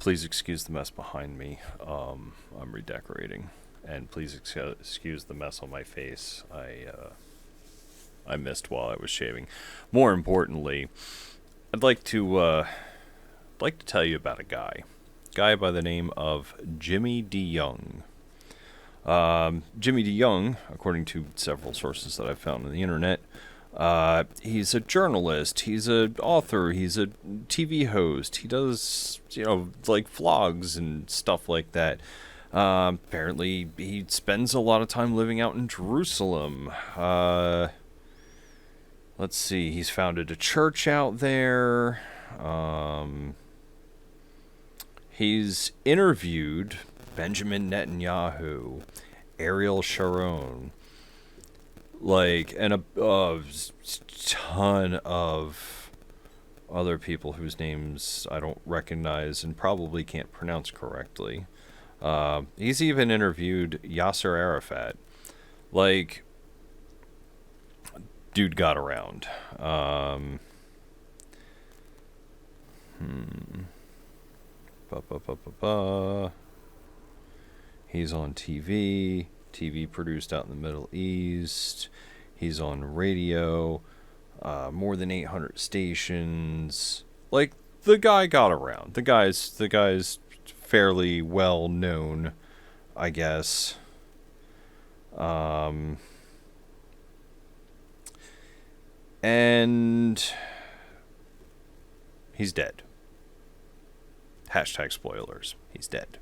Please excuse the mess behind me. I'm redecorating, and please excuse the mess on my face. I missed while I was shaving. More importantly, I'd like to tell you about a guy by the name of Jimmy DeYoung. Jimmy DeYoung, according to several sources that I've found on the internet, he's a journalist, he's an author, he's a TV host, he does, like vlogs and stuff like that. Apparently, he spends a lot of time living out in Jerusalem. Let's see, he's founded a church out there. He's interviewed Benjamin Netanyahu, Ariel Sharon, and a ton of other people whose names I don't recognize and probably can't pronounce correctly. He's even interviewed Yasser Arafat. Dude got around. He's on TV produced out in the Middle East. He's on radio, more than 800 stations. The guy got around. The guy's fairly well known, I guess. And he's dead. Hashtag spoilers. He's dead.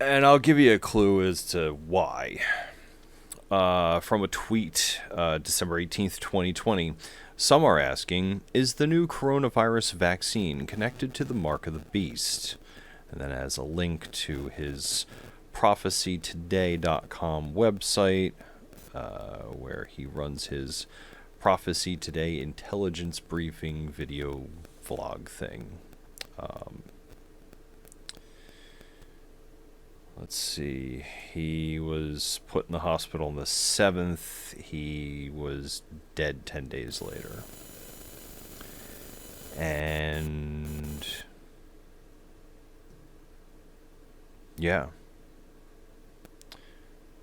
And I'll give you a clue as to why. From a tweet, December 18th, 2020, some are asking, is the new coronavirus vaccine connected to the mark of the beast? And then as a link to his prophecytoday.com website, where he runs his Prophecy Today intelligence briefing video vlog thing. Let's see. He was put in the hospital on the 7th. He was dead 10 days later. And yeah.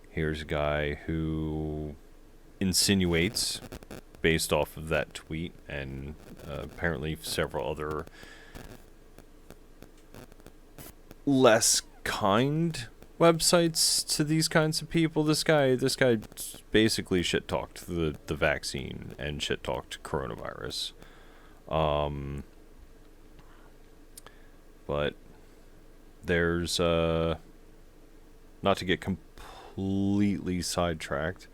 Here's a guy who insinuates, based off of that tweet and apparently several other less kind websites to these kinds of people. This guy basically shit talked the vaccine and shit talked coronavirus. But there's not to get completely sidetracked.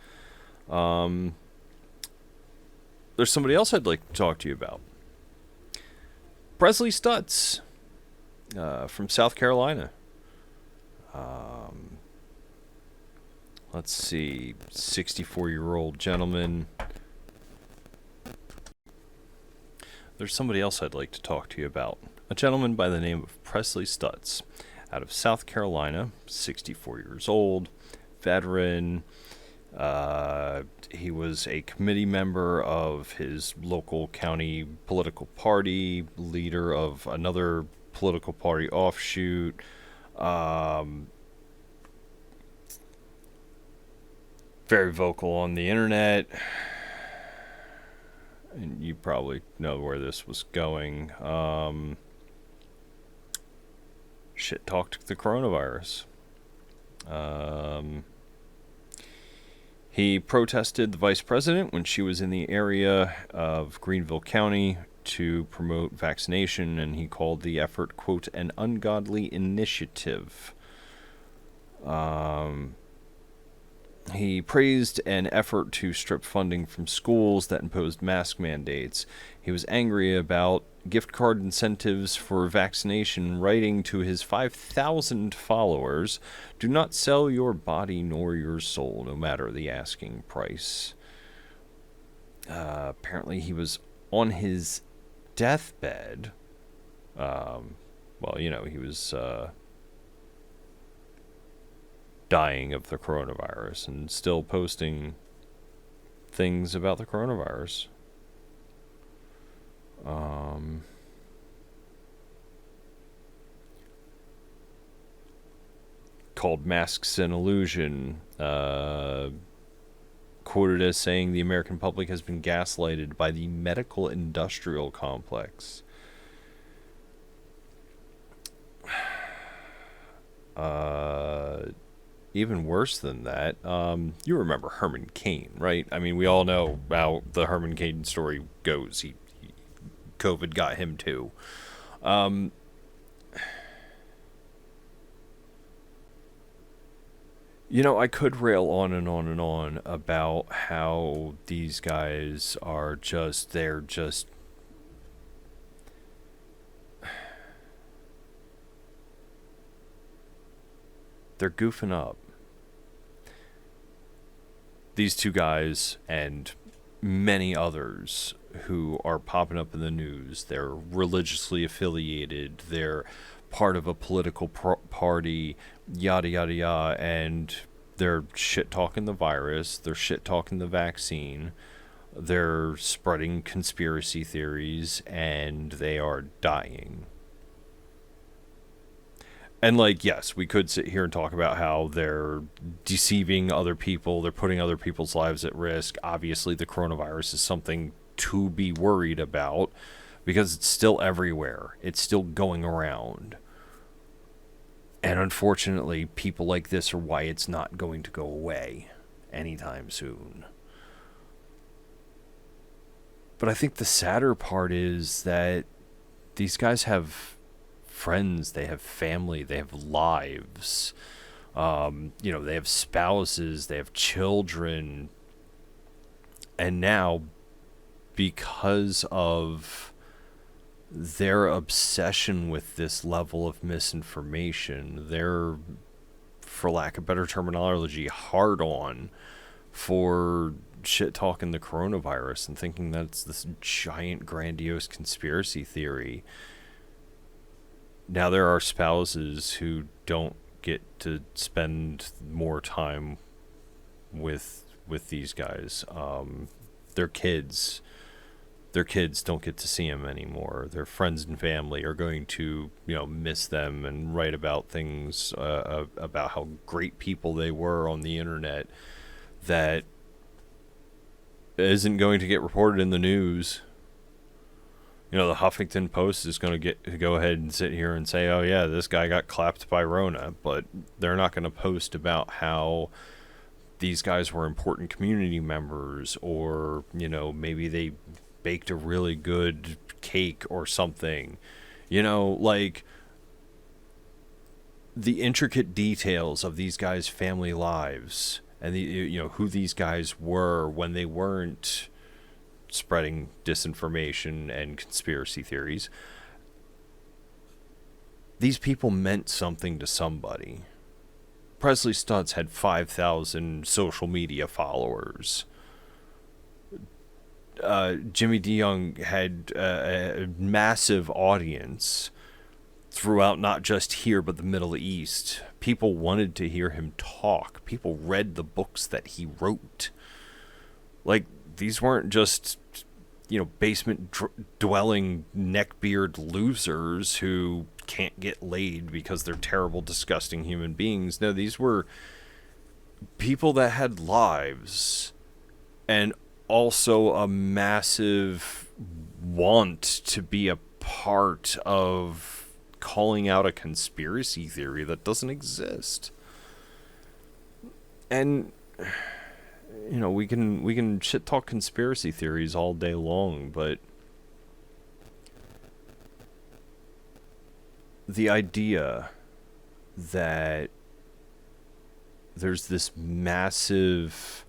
There's somebody else I'd like to talk to you about. Presley Stutz, from South Carolina. Let's see, 64-year-old gentleman. There's somebody else I'd like to talk to you about. A gentleman by the name of Presley Stutz, out of South Carolina, 64 years old, veteran. He was a committee member of his local county political party, leader of another political party offshoot. Very vocal on the internet. And you probably know where this was going. Shit talked the coronavirus. He protested the vice president when she was in the area of Greenville County to promote vaccination, and he called the effort, quote, an ungodly initiative. He praised an effort to strip funding from schools that imposed mask mandates. He was angry about gift card incentives for vaccination, writing to his 5,000 followers, do not sell your body nor your soul, no matter the asking price. Apparently he was on his deathbed. He was dying of the coronavirus and still posting things about the coronavirus. called Masks and Illusion, quoted as saying the American public has been gaslighted by the medical industrial complex. Even worse than that, you remember Herman Cain, right? I mean, we all know how the Herman Cain story goes. COVID got him too. I could rail on and on and on about how these guys are they're goofing up. These two guys and many others who are popping up in the news, they're religiously affiliated, they're part of a political party, yada yada yada, and they're shit talking the virus, they're shit talking the vaccine, they're spreading conspiracy theories, and they are dying. And, yes, we could sit here and talk about how they're deceiving other people, they're putting other people's lives at risk. Obviously, the coronavirus is something to be worried about because it's still everywhere. It's still going around. And unfortunately, people like this are why it's not going to go away anytime soon. But I think the sadder part is that these guys have friends, they have family, they have lives, they have spouses, they have children, and now because of their obsession with this level of misinformation, they're, for lack of better terminology, hard on for shit talking the coronavirus and thinking that it's this giant grandiose conspiracy theory. Now there are spouses who don't get to spend more time with these guys. Their kids don't get to see them anymore. Their friends and family are going to miss them and write about things about how great people they were on the internet that isn't going to get reported in the news. The Huffington Post is going to go ahead and sit here and say, oh yeah, this guy got clapped by Rona, but they're not going to post about how these guys were important community members, or maybe they baked a really good cake or something. The intricate details of these guys' family lives and who these guys were when they weren't spreading disinformation and conspiracy theories. These people meant something to somebody. Presley Stutz had 5,000 social media followers. Jimmy DeYoung had a massive audience throughout not just here but the Middle East. People wanted to hear him talk. People read the books that he wrote. These weren't just basement dwelling neckbeard losers who can't get laid because they're terrible, disgusting human beings. No, these were people that had lives and also a massive want to be a part of calling out a conspiracy theory that doesn't exist. And we can shit talk conspiracy theories all day long, but the idea that there's this massive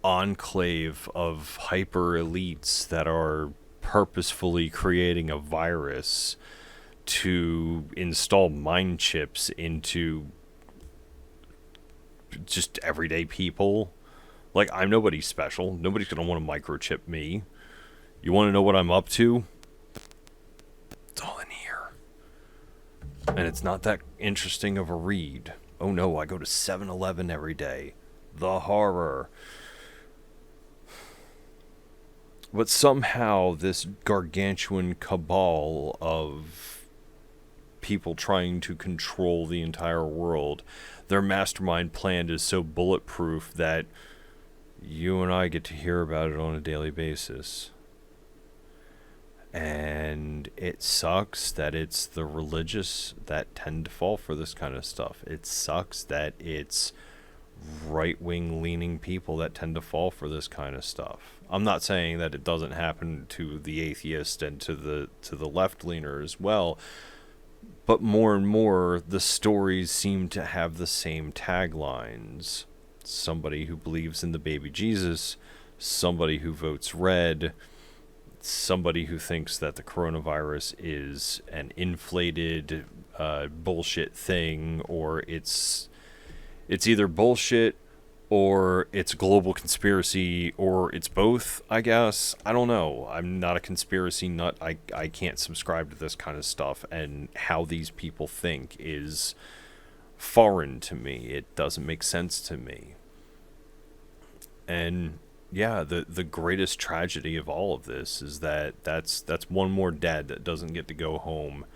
enclave of hyper elites that are purposefully creating a virus to install mind chips into just everyday people. I'm nobody special. Nobody's gonna want to microchip me. You want to know what I'm up to? It's all in here. And it's not that interesting of a read. Oh no, I go to 7-Eleven every day. The horror. But somehow this gargantuan cabal of people trying to control the entire world. Their mastermind plan is so bulletproof that you and I get to hear about it on a daily basis. And it sucks that it's the religious that tend to fall for this kind of stuff. It sucks that it's right-wing leaning people that tend to fall for this kind of stuff. I'm not saying that it doesn't happen to the atheist and to the left-leaner as well, but more and more the stories seem to have the same taglines. Somebody who believes in the baby Jesus, somebody who votes red, somebody who thinks that the coronavirus is an inflated bullshit thing, or it's either bullshit or it's global conspiracy, or it's both, I guess. I don't know. I'm not a conspiracy nut. I can't subscribe to this kind of stuff, and how these people think is foreign to me. It doesn't make sense to me. And yeah, the greatest tragedy of all of this is that that's one more dad that doesn't get to go home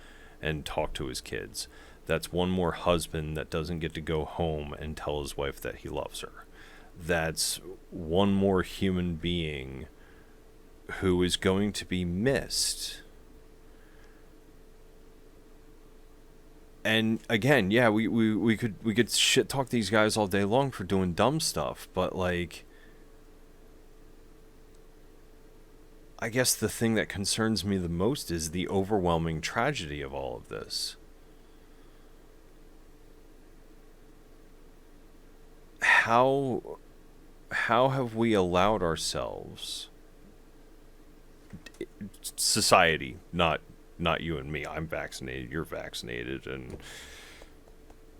and talk to his kids. That's one more husband that doesn't get to go home and tell his wife that he loves her. That's one more human being who is going to be missed. And again, yeah, we could shit talk these guys all day long for doing dumb stuff, but like, I guess the thing that concerns me the most is the overwhelming tragedy of all of this. How have we allowed ourselves, society, not you and me, I'm vaccinated, you're vaccinated, and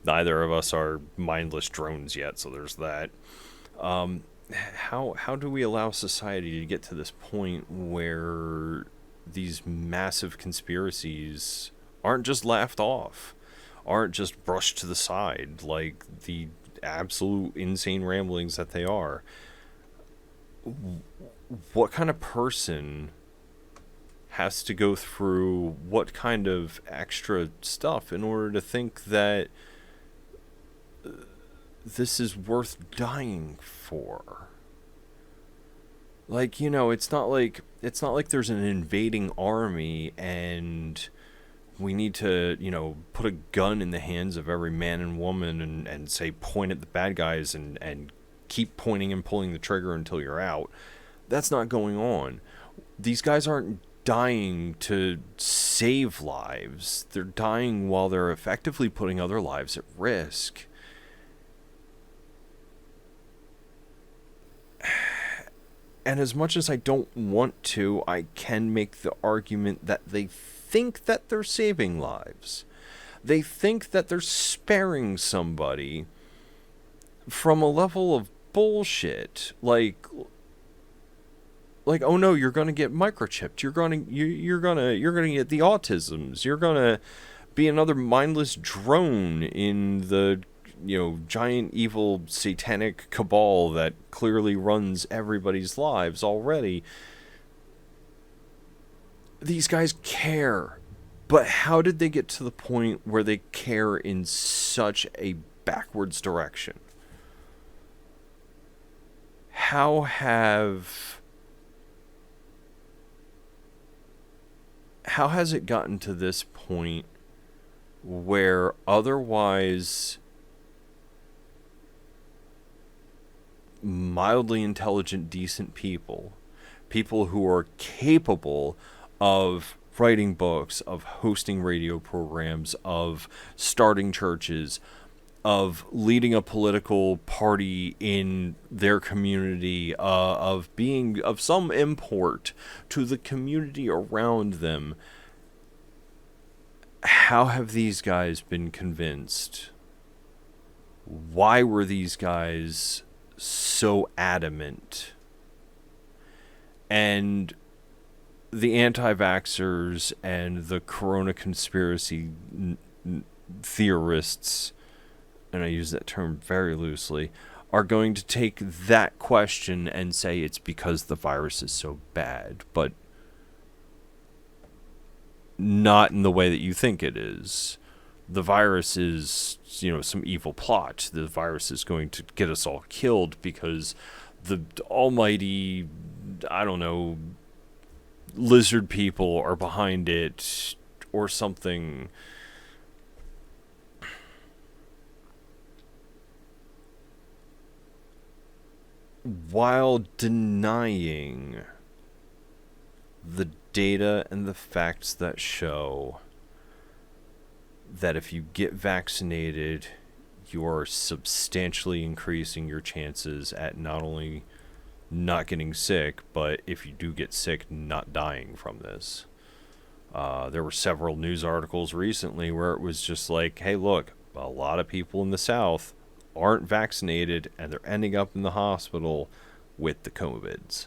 neither of us are mindless drones yet, so there's that. How do we allow society to get to this point where these massive conspiracies aren't just laughed off, aren't just brushed to the side like the absolute insane ramblings that they are? What kind of person has to go through what kind of extra stuff in order to think that this is worth dying for? Like, you know, it's not like there's an invading army and we need to, you know, put a gun in the hands of every man and woman and say point at the bad guys and keep pointing and pulling the trigger until you're out. That's not going on. These guys aren't dying to save lives. They're dying while they're effectively putting other lives at risk. And as much as I don't want to, I can make the argument that they think that they're saving lives. They think that they're sparing somebody from a level of bullshit. Like, oh no, you're gonna get microchipped. You're gonna get the autisms. You're gonna be another mindless drone in the, you know, giant evil satanic cabal that clearly runs everybody's lives already. These guys care, but how did they get to the point where they care in such a backwards direction? How has it gotten to this point where otherwise mildly intelligent, decent people who are capable of writing books, of hosting radio programs, of starting churches, of leading a political party in their community, of being of some import to the community around them, how have these guys been convinced? Why were these guys so adamant? And the anti-vaxxers and the corona conspiracy theorists, and I use that term very loosely, are going to take that question and say it's because the virus is so bad. But not in the way that you think it is. The virus is, some evil plot. The virus is going to get us all killed because the almighty, I don't know, lizard people are behind it or something. While denying the data and the facts that show that if you get vaccinated, you are substantially increasing your chances at not only not getting sick, but if you do get sick, not dying from this. There were several news articles recently where it was just like, hey, look, a lot of people in the South aren't vaccinated and they're ending up in the hospital with the COVIDs.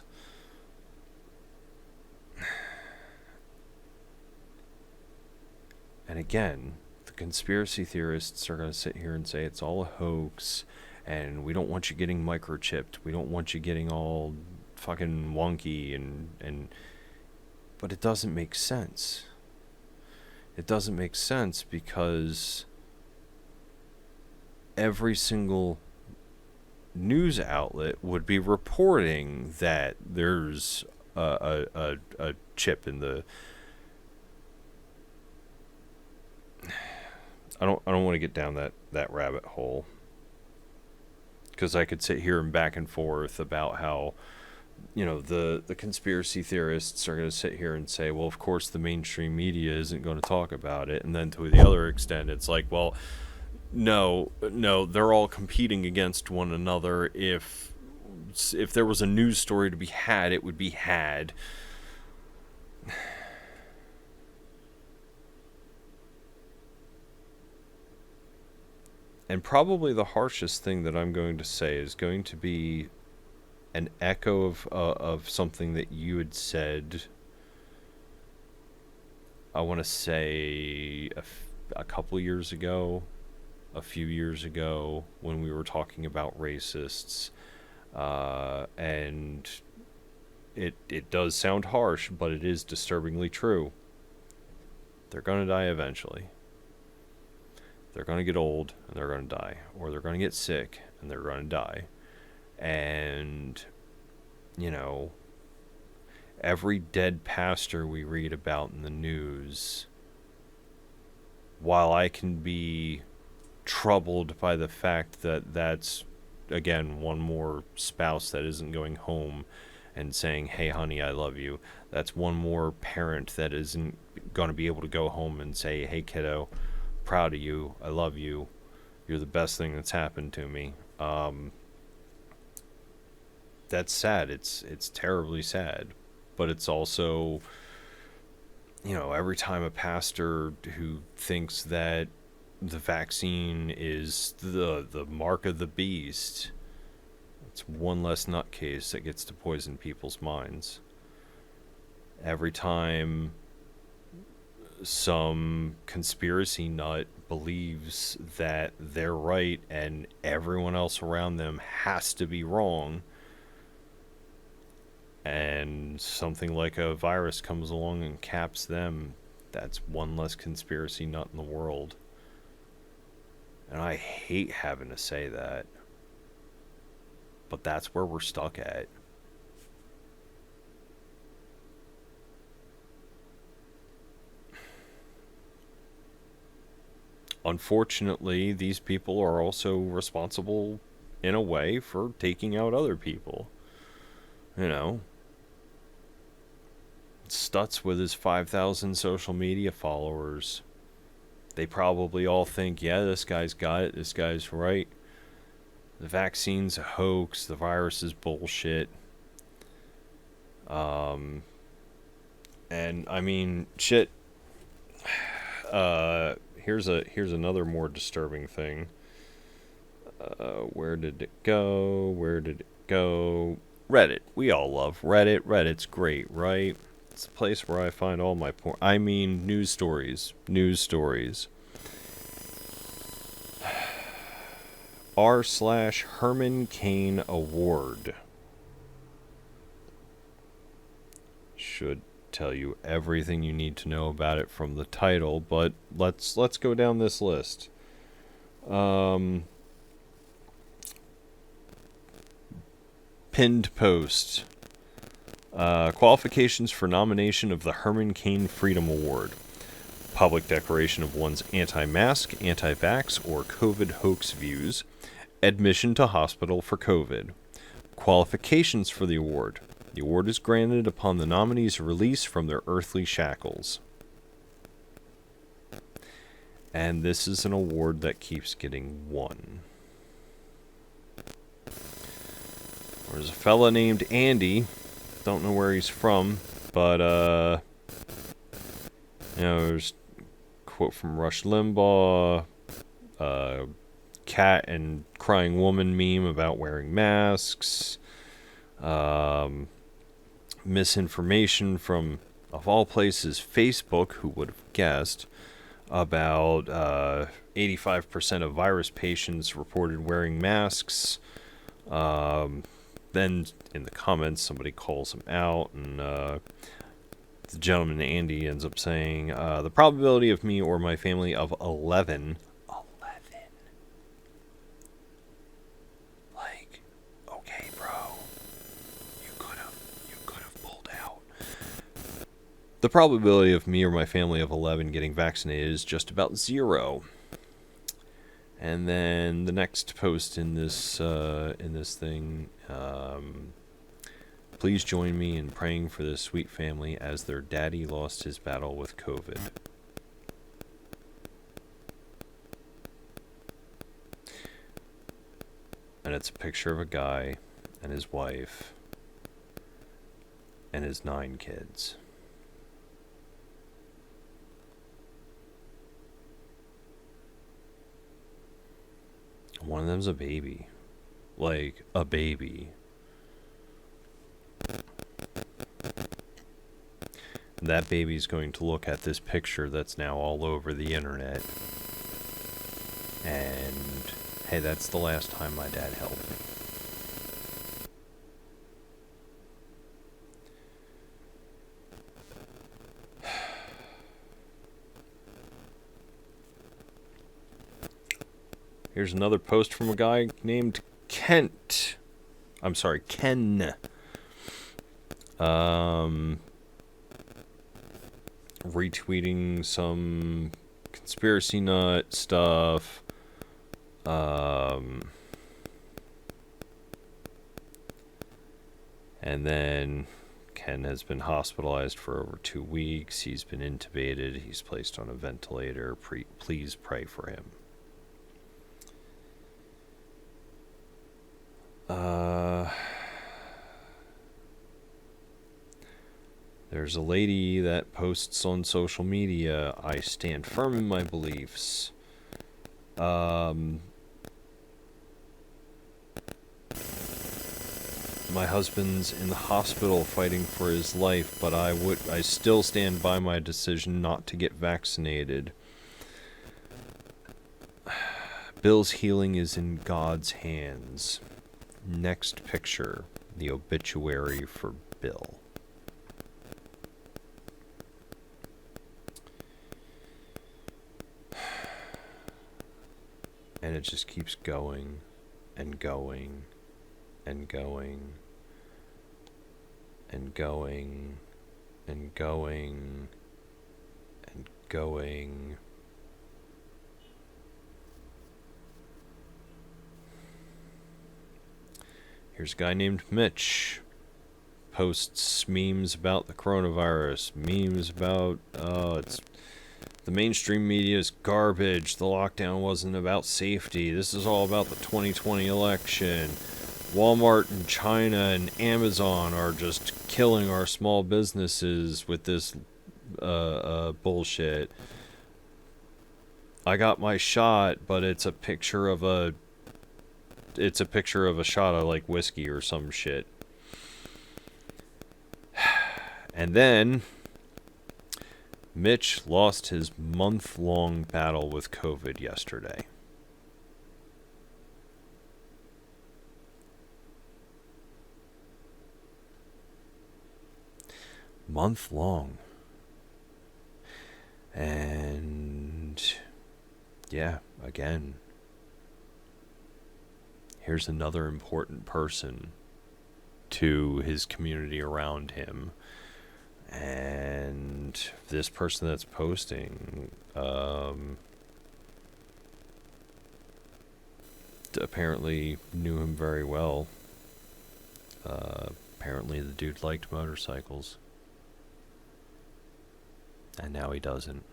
And again, the conspiracy theorists are going to sit here and say it's all a hoax and we don't want you getting microchipped. We don't want you getting all fucking wonky and but it doesn't make sense. It doesn't make sense because every single news outlet would be reporting that there's a chip in the. I don't want to get down that rabbit hole because I could sit here and back and forth about how the conspiracy theorists are going to sit here and say, well, of course the mainstream media isn't going to talk about it, and then to the other extent it's like, well, no, they're all competing against one another. If there was a news story to be had, it would be had. And probably the harshest thing that I'm going to say is going to be an echo of something that you had said. I want to say a couple years ago, a few years ago, when we were talking about racists, and it does sound harsh, but it is disturbingly true. They're going to die eventually. They're going to get old and they're going to die, or they're going to get sick and they're going to die. And every dead pastor we read about in the news, while I can be troubled by the fact that that's, again, one more spouse that isn't going home and saying, hey honey, I love you, that's one more parent that isn't going to be able to go home and say, hey kiddo, proud of you, I love you, you're the best thing that's happened to me. That's sad. It's terribly sad, but it's also, every time a pastor who thinks that the vaccine is the mark of the beast, it's one less nutcase that gets to poison people's minds. Every time some conspiracy nut believes that they're right and everyone else around them has to be wrong, and something like a virus comes along and caps them, that's one less conspiracy nut in the world. And I hate having to say that, but that's where we're stuck at. Unfortunately, these people are also responsible in a way for taking out other people. Stutz with his 5,000 social media followers, they probably all think, yeah, this guy's got it, this guy's right, the vaccine's a hoax, the virus is bullshit. And I mean, shit. Here's another more disturbing thing. Where did it go? Reddit. We all love Reddit. Reddit's great, right? It's the place where I find all my news stories. r/Herman Cain Award. Should tell you everything you need to know about it from the title, but let's go down this list. Pinned post. Qualifications for nomination of the Herman Cain Freedom Award. Public declaration of one's anti-mask, anti-vax, or COVID hoax views. Admission to hospital for COVID. Qualifications for the award. The award is granted upon the nominee's release from their earthly shackles. And this is an award that keeps getting won. There's a fella named Andy. Don't know where he's from, but, there's a quote from Rush Limbaugh, cat and crying woman meme about wearing masks, misinformation from, of all places, Facebook, who would have guessed, about 85% of virus patients reported wearing masks. Then in the comments, somebody calls him out, and the gentleman, Andy, ends up saying, the probability of me or my family of 11. Like, okay, bro. You could have pulled out. The probability of me or my family of 11 getting vaccinated is just about 0. And then the next post in this thing, please join me in praying for this sweet family as their daddy lost his battle with COVID. And it's a picture of a guy and his wife and his 9 kids. One of them's a baby. Like, a baby. That baby's going to look at this picture that's now all over the internet. And, hey, that's the last time my dad helped me. Here's another post from a guy named Ken. Retweeting some conspiracy nut stuff. And then Ken has been hospitalized for over 2 weeks. He's been intubated. He's placed on a ventilator. Please pray for him. There's a lady that posts on social media, I stand firm in my beliefs. My husband's in the hospital fighting for his life, but I still stand by my decision not to get vaccinated. Bill's healing is in God's hands. Next picture, the obituary for Bill. And it just keeps going and going and going and going and going and going. Here's a guy named Mitch. Posts memes about the coronavirus. Memes about, the mainstream media is garbage. The lockdown wasn't about safety. This is all about the 2020 election. Walmart and China and Amazon are just killing our small businesses with this bullshit. I got my shot, but it's a picture of a shot of like whiskey or some shit. And then Mitch lost his month-long battle with COVID yesterday. month long. And yeah, again, here's another important person to his community around him. And this person that's posting, apparently knew him very well. Apparently the dude liked motorcycles. And now he doesn't.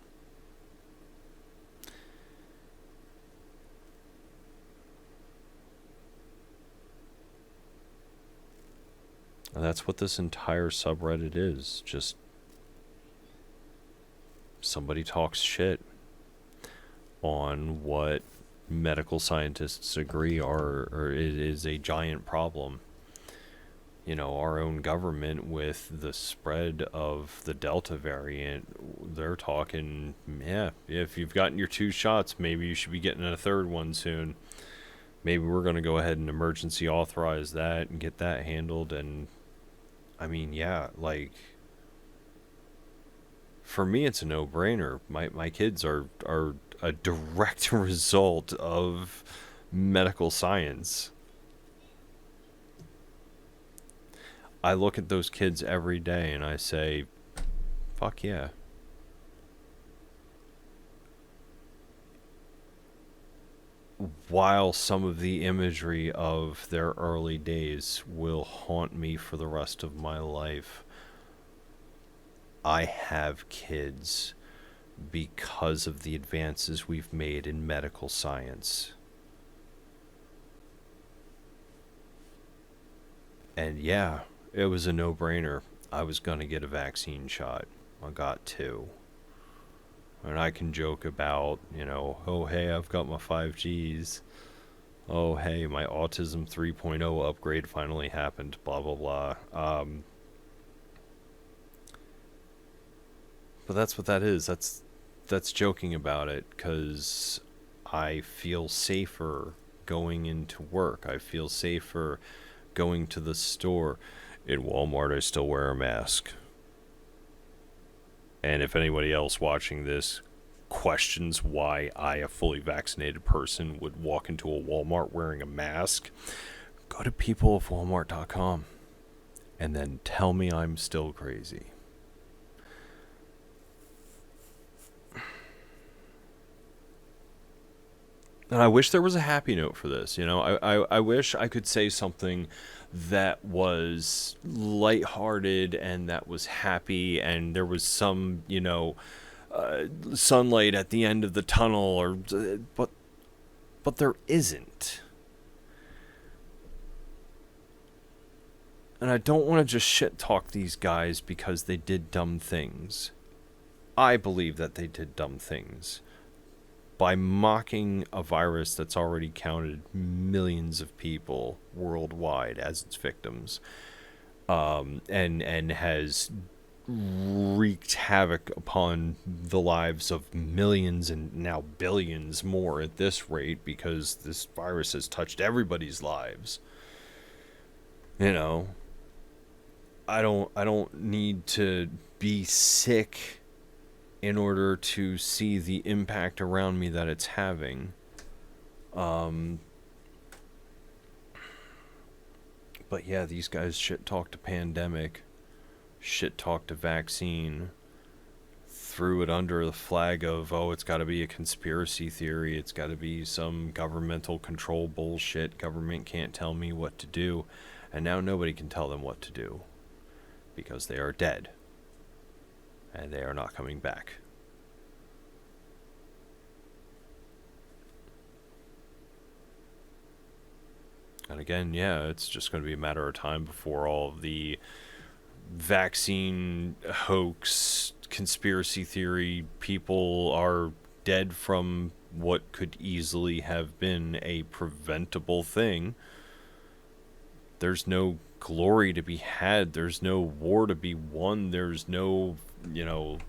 And that's what this entire subreddit is. Just somebody talks shit on what medical scientists agree or is a giant problem. You know, our own government with the spread of the Delta variant, they're talking, yeah, if you've gotten your 2 shots, maybe you should be getting a 3rd one soon. Maybe we're going to go ahead and emergency authorize that and get that handled. And I mean, yeah, like, for me, it's a no-brainer. My kids are a direct result of medical science. I look at those kids every day and I say, fuck yeah. While some of the imagery of their early days will haunt me for the rest of my life, I have kids because of the advances we've made in medical science. And yeah, it was a no-brainer. I was going to get a vaccine shot. I got 2. And I can joke about, you know, oh, hey, I've got my 5Gs. Oh, hey, my Autism 3.0 upgrade finally happened, blah, blah, blah. But that's what that is. That's joking about it, because I feel safer going into work. I feel safer going to the store. In Walmart, I still wear a mask. And if anybody else watching this questions why I, a fully vaccinated person, would walk into a Walmart wearing a mask, go to peopleofwalmart.com and then tell me I'm still crazy. And I wish there was a happy note for this. You know, I wish I could say something that was lighthearted and that was happy and there was some, you know, sunlight at the end of the tunnel, or but there isn't. And I don't want to just shit talk these guys because they did dumb things. I believe that they did dumb things by mocking a virus that's already counted millions of people worldwide as its victims, and has wreaked havoc upon the lives of millions and now billions more at this rate, because this virus has touched everybody's lives. You know, I don't need to be sick in order to see the impact around me that it's having. But yeah, these guys shit talked a pandemic, shit talked a vaccine, threw it under the flag of, oh, it's got to be a conspiracy theory, it's got to be some governmental control bullshit, government can't tell me what to do, and now nobody can tell them what to do, because they are dead. And they are not coming back. And again, yeah, it's just going to be a matter of time before all of the vaccine hoax, conspiracy theory people are dead from what could easily have been a preventable thing. There's no glory to be had. There's no war to be won. There's no, you know,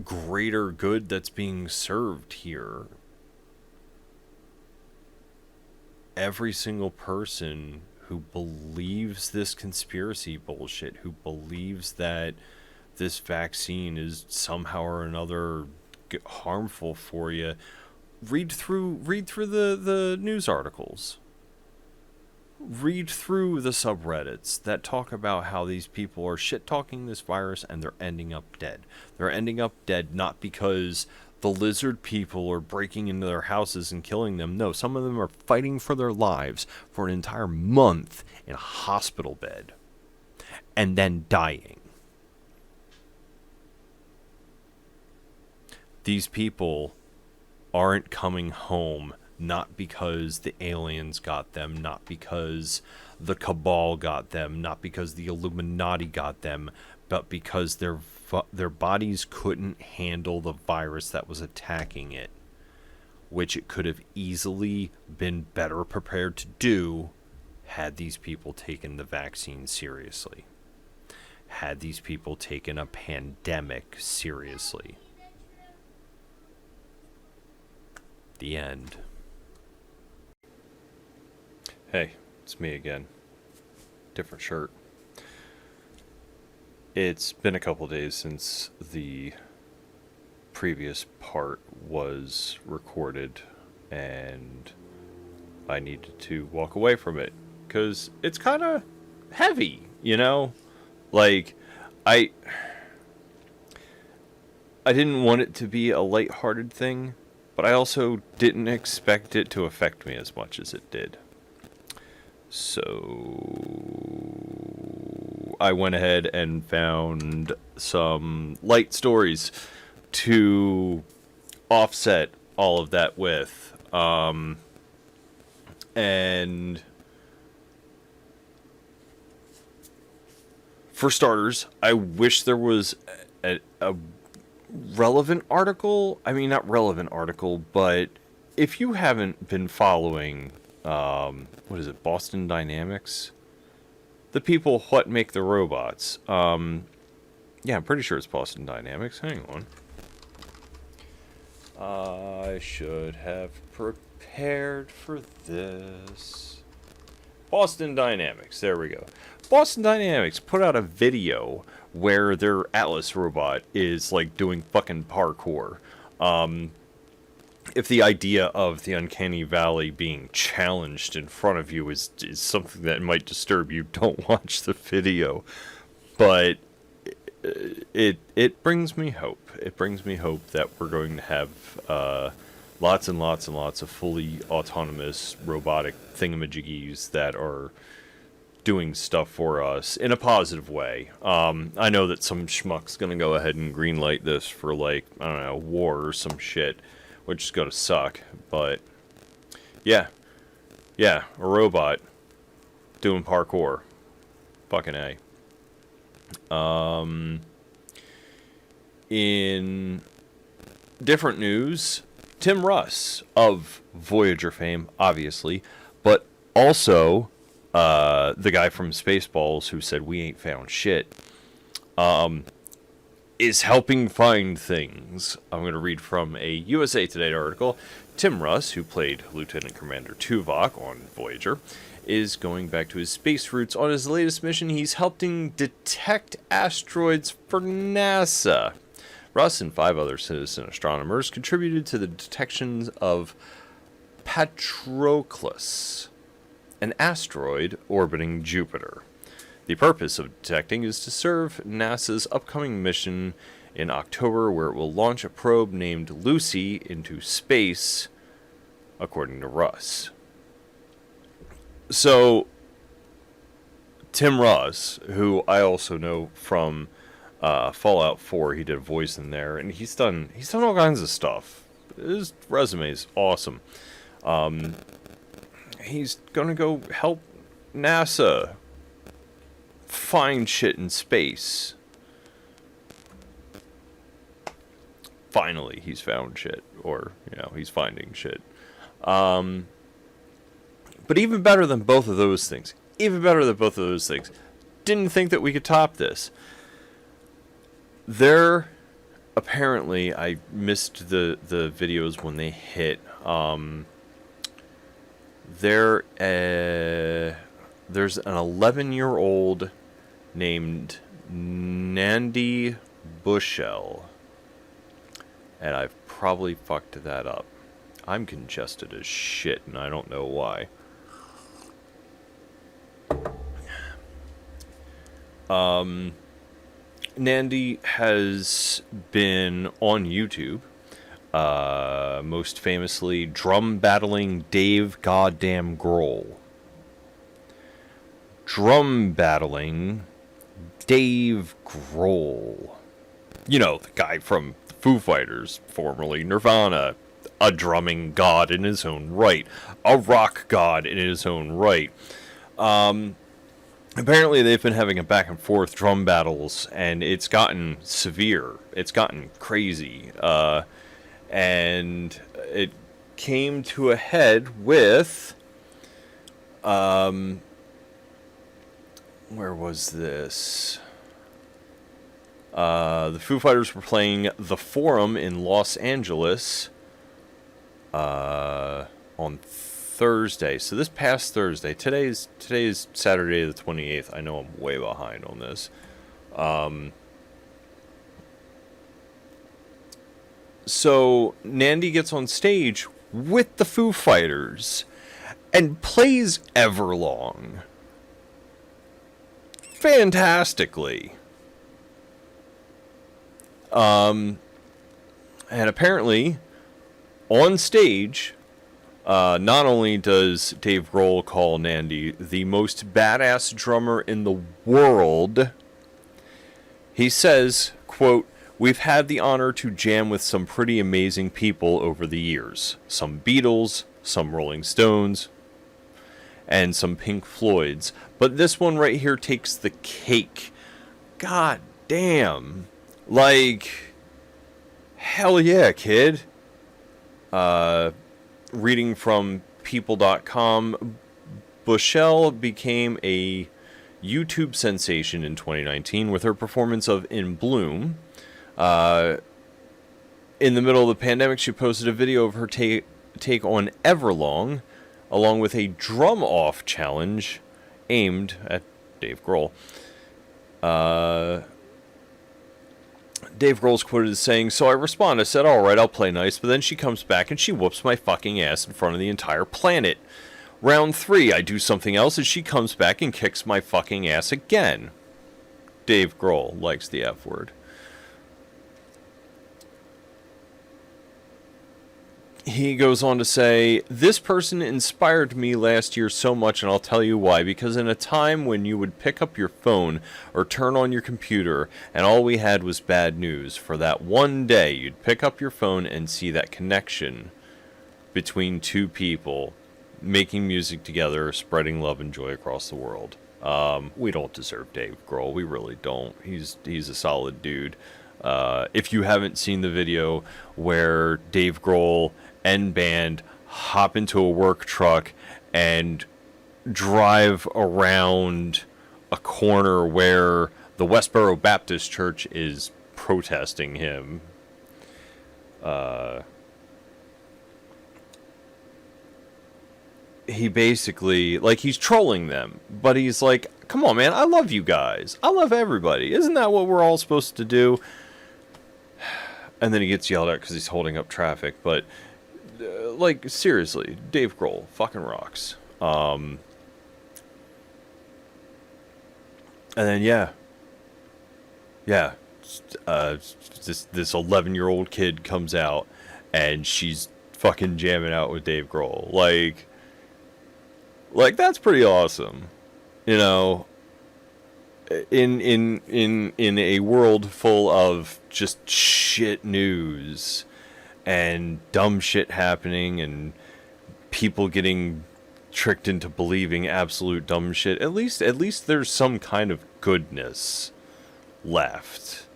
greater good that's being served here. Every single person who believes this conspiracy bullshit, who believes that this vaccine is somehow or another harmful for you, read through the news articles. Read through the subreddits that talk about how these people are shit-talking this virus and they're ending up dead. They're ending up dead not because the lizard people are breaking into their houses and killing them. No, some of them are fighting for their lives for an entire month in a hospital bed and then dying. These people aren't coming home not because the aliens got them, not because the cabal got them, not because the Illuminati got them, but because their bodies couldn't handle the virus that was attacking it, which it could have easily been better prepared to do had these people taken the vaccine seriously, had these people taken a pandemic seriously. The end. Hey, it's me again. Different shirt. It's been a couple days since the previous part was recorded, and I needed to walk away from it because it's kind of heavy, you know? Like, I didn't want it to be a lighthearted thing, but I also didn't expect it to affect me as much as it did. So I went ahead and found some light stories to offset all of that with. And for starters, I wish there was a relevant article. I mean, not relevant article, but if you haven't been following, what is it, Boston Dynamics? The people what make the robots. Yeah, I'm pretty sure it's Boston Dynamics. Hang on. I should have prepared for this. Boston Dynamics. There we go. Boston Dynamics put out a video where their Atlas robot is like doing fucking parkour. If the idea of the uncanny valley being challenged in front of you is something that might disturb you, don't watch the video. But it brings me hope. It brings me hope that we're going to have lots and lots and lots of fully autonomous robotic thingamajiggies that are doing stuff for us in a positive way. I know that some schmuck's gonna go ahead and greenlight this for, like, I don't know, war or some shit, which is gonna suck, but yeah, a robot doing parkour. Fucking A. In different news, Tim Russ of Voyager fame, obviously, but also the guy from Spaceballs who said we ain't found shit, is helping find things. I'm going to read from a USA Today article. Tim Russ, who played Lieutenant Commander Tuvok on Voyager, is going back to his space roots. On his latest mission, he's helping detect asteroids for NASA. Russ and 5 other citizen astronomers contributed to the detections of Patroclus, an asteroid orbiting Jupiter. The purpose of detecting is to serve NASA's upcoming mission in October, where it will launch a probe named Lucy into space, according to Russ. So, Tim Russ, who I also know from Fallout 4, he did a voice in there, and he's done all kinds of stuff. His resume is awesome. He's gonna go help NASA find shit in space. Finally, he's found shit, or, he's finding shit. But even better than both of those things, didn't think that we could top this. Apparently, I missed the videos when they there's an 11-year-old named Nandi Bushell, and I've probably fucked that up. I'm congested as shit, and I don't know why. Nandi has been on YouTube, most famously drum battling Dave Goddamn Grohl. Drum battling Dave Grohl. You know, the guy from Foo Fighters, formerly Nirvana, a drumming god in his own right, a rock god in his own right. Apparently they've been having a back and forth drum battles, and it's gotten severe. It's gotten crazy. And it came to a head with, where was this? The Foo Fighters were playing The Forum in Los Angeles on Thursday. So this past Thursday. Today's Saturday the 28th. I know I'm way behind on this. So Nandi gets on stage with the Foo Fighters and plays Everlong fantastically. And apparently, on stage, not only does Dave Grohl call Nandi the most badass drummer in the world, he says, quote, "We've had the honor to jam with some pretty amazing people over the years. Some Beatles, some Rolling Stones, and some Pink Floyds. But this one right here takes the cake." God damn. Like, hell yeah, kid. Reading from people.com, Bushell became a YouTube sensation in 2019 with her performance of In Bloom. In the middle of the pandemic, she posted a video of her take on Everlong, along with a drum-off challenge aimed at Dave Grohl. Dave Grohl's quoted as saying, "So I respond, I said, alright, I'll play nice, but then she comes back and she whoops my fucking ass in front of the entire planet. Round 3, I do something else and she comes back and kicks my fucking ass again." Dave Grohl likes the F word. He goes on to say, "This person inspired me last year so much, and I'll tell you why. Because in a time when you would pick up your phone or turn on your computer and all we had was bad news, for that one day you'd pick up your phone and see that connection between two people making music together, spreading love and joy across the world." We don't deserve Dave Grohl. We really don't. He's a solid dude. If you haven't seen the video where Dave Grohl and band hop into a work truck and drive around a corner where the Westboro Baptist Church is protesting him, he basically, like, he's trolling them, but he's like, come on, man, I love you guys. I love everybody. Isn't that what we're all supposed to do? And then he gets yelled at because he's holding up traffic, but like, seriously, Dave Grohl fucking rocks. And then this 11-year-old kid comes out and she's fucking jamming out with Dave Grohl. Like that's pretty awesome, you know. In a world full of just shit news and dumb shit happening and people getting tricked into believing absolute dumb shit, at least there's some kind of goodness left.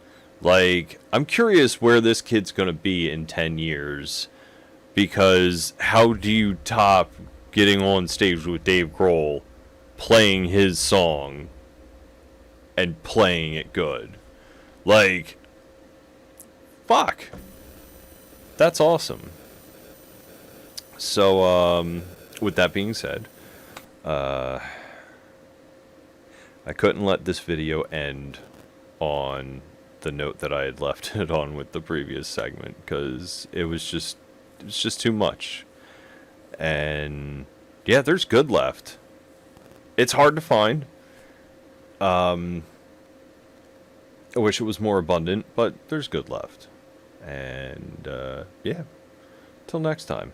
Like, I'm curious where this kid's gonna be in 10 years, because how do you top getting on stage with Dave Grohl, playing his song and playing it good? Like, fuck. That's awesome. So, with that being said, I couldn't let this video end on the note that I had left it on with the previous segment, because it was just too much. And yeah, there's good left. It's hard to find. I wish it was more abundant, but there's good left. And yeah, till next time.